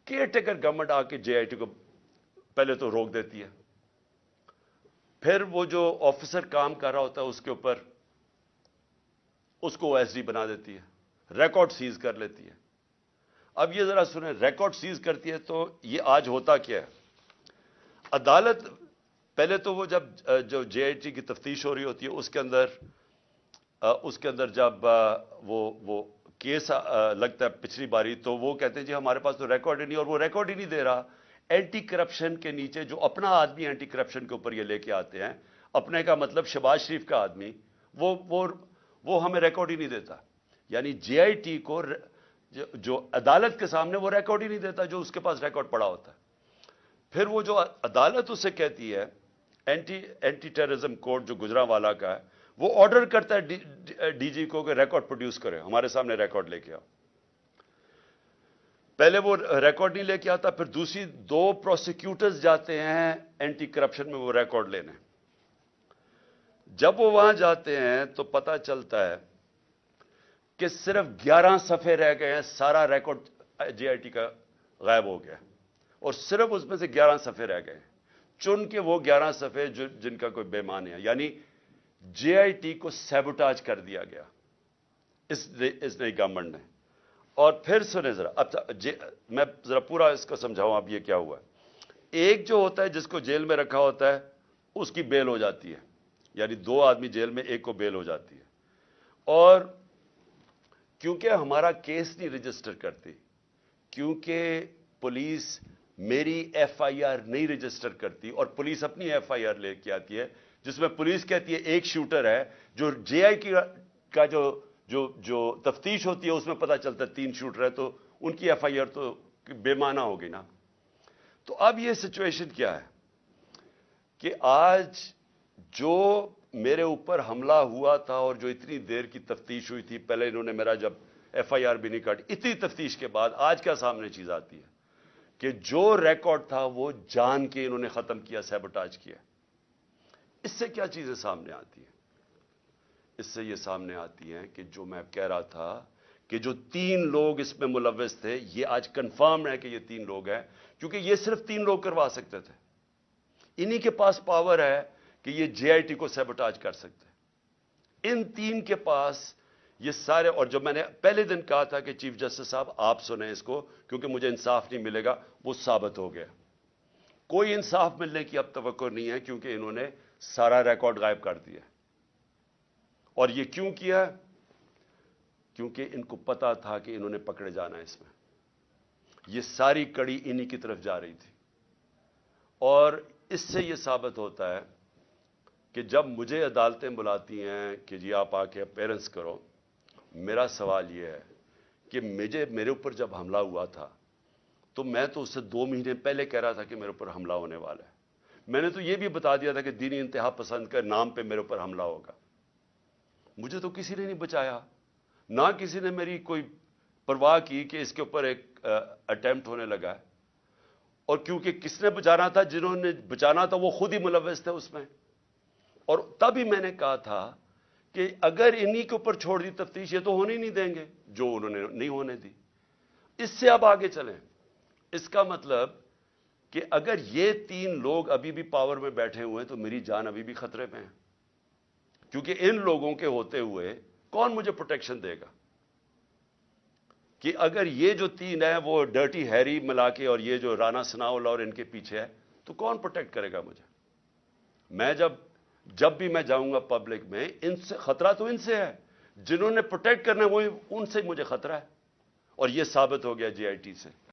Care taker government आके JIT को पहले तो रोक देती है, फिर वो जो ऑफिसर काम कर रहा होता है उसके ऊपर उसको ओएसडी बना देती है, रिकॉर्ड सीज कर लेती है। अब ये जरा सुने, रिकॉर्ड सीज करती है तो ये आज होता क्या है? अदालत पहले तो वो जब जो जेआईटी की तफ्तीश हो रही होती है उसके अंदर जब वो केस लगता है पिछली बारी, तो वो कहते हैं जी हमारे पास तो रिकॉर्ड ही नहीं, और वो रिकॉर्ड ही नहीं दे रहा। एंटी करप्शन के नीचे जो अपना आदमी एंटी करप्शन के ऊपर ये लेके आते हैं, अपने का मतलब शहबाज शरीफ का आदमी, वो हमें रिकॉर्ड ही नहीं देता। यानी जेआईटी को जो अदालत के सामने वो रिकॉर्ड ही नहीं देता जो उसके पास रिकॉर्ड पड़ा होता है। फिर वो जो अदालत उसे कहती है, एंटी टेररिज्म कोर्ट जो गुजरांवाला का है, वो ऑर्डर करता है डीजी को कि रिकॉर्ड प्रोड्यूस करे, हमारे सामने रिकॉर्ड लेके आओ। पहले वो रिकॉर्ड नहीं लेके आता, फिर दूसरी दो प्रोसिक्यूटर्स जाते हैं एंटी करप्शन में वो रिकॉर्ड लेने। जब वो वहां जाते हैं तो पता चलता है कि सिर्फ 11 सफ़े रह गए हैं, सारा रिकॉर्ड जेआईटी का गायब हो गया, और सिर्फ उसमें से 11 सफ़े रह गए, चुन के वो 11 सफ़े जिनका कोई बेमान है। यानी जेआईटी को सैबोटाज कर दिया गया इस नई गवर्नमेंट ने। और फिर सुने जरा, अब मैं जरा पूरा इसको समझाऊं अब ये क्या हुआ है। एक जो होता है जिसको जेल में रखा होता है उसकी बेल हो जाती है, यानी 2 आदमी जेल में, एक को बेल हो जाती है। और क्योंकि हमारा केस नहीं रजिस्टर करती, क्योंकि पुलिस मेरी एफआईआर नहीं रजिस्टर करती, और पुलिस अपनी एफआईआर लेके आती है जिसमें पुलिस कहती है एक शूटर है, जो जेआईटी का जो तफ्तीश होती है उसमें पता चलता है 3 शूटर है, तो उनकी एफआईआर तो बेमाना होगी ना। तो अब ये सिचुएशन क्या है कि आज जो मेरे ऊपर हमला हुआ था और जो इतनी देर की तफ्तीश हुई थी, पहले इन्होंने मेरा जब एफआईआर भी नहीं काटी, इतनी तफ्तीश के बाद आज क्या सामने चीज आती है कि जो रिकॉर्ड था वो जान के इन्होंने खत्म किया, सैबोटाज किया। इससे क्या चीजें सामने आती हैं? इससे ये सामने आती हैं कि जो मैं कह रहा था कि जो 3 लोग इसमें मुलव्वस थे, ये आज कंफर्म है कि ये 3 लोग हैं, क्योंकि ये सिर्फ 3 लोग करवा सकते थे। इन्हीं के पास पावर है कि ये जेआईटी को सैबोटाज कर सकते हैं। इन 3 के पास ये सारे, और जो मैंने पहले दिन कहा था कि चीफ जस्टिस साहब आप सुने इसको क्योंकि मुझे इंसाफ नहीं मिलेगा, वो साबित हो गया। कोई इंसाफ मिलने की अब तवक्को नहीं है, क्योंकि इन्होंने सारा रिकॉर्ड गायब कर दिया। और ये क्यों किया? क्योंकि इनको पता था कि इन्होंने पकड़े जाना है इसमें। ये सारी कड़ी इन्हीं की तरफ जा रही थी। और इससे यह साबित होता है कि जब मुझे अदालतें बुलाती हैं कि जी आप आके अपीयरेंस करो, मेरा सवाल यह है कि मेरे ऊपर जब हमला हुआ था तो मैं तो उससे 2 महीने पहले कह रहा था कि मेरे ऊपर हमला होने वाला है। मैंने तो यह भी बता दिया था कि दीनी इंतहा पसंद के नाम पे मेरे ऊपर हमला होगा। मुझे तो किसी ने नहीं बचाया, ना किसी ने मेरी कोई परवाह की कि इसके ऊपर एक अटेम्प्ट होने लगा है। और क्योंकि किसने बचाना था, जिन्होंने बचाना था वो खुद ही मुलव्वस थे उसमें। और तभी मैंने कहा था कि अगर इन्हीं के ऊपर छोड़ दी तफ्तीश, ये तो होने ही नहीं देंगे, जो उन्होंने नहीं होने दी। इससे अब आगे चलें। इसका मतलब कि अगर ये 3 लोग अभी भी पावर में बैठे हुए हैं तो मेरी जान अभी भी खतरे में है, क्योंकि इन लोगों के होते हुए कौन मुझे प्रोटेक्शन देगा? कि अगर ये जो 3 है वो डर्टी हैरी मिला के और ये जो राणा सनाउल्लाह और इनके पीछे है, तो कौन प्रोटेक्ट करेगा मुझे? मैं जब भी मैं जाऊंगा पब्लिक में, इनसे खतरा तो इनसे है, जिन्होंने प्रोटेक्ट करना है वो उनसे मुझे खतरा है। और ये साबित हो गया जेआईटी से।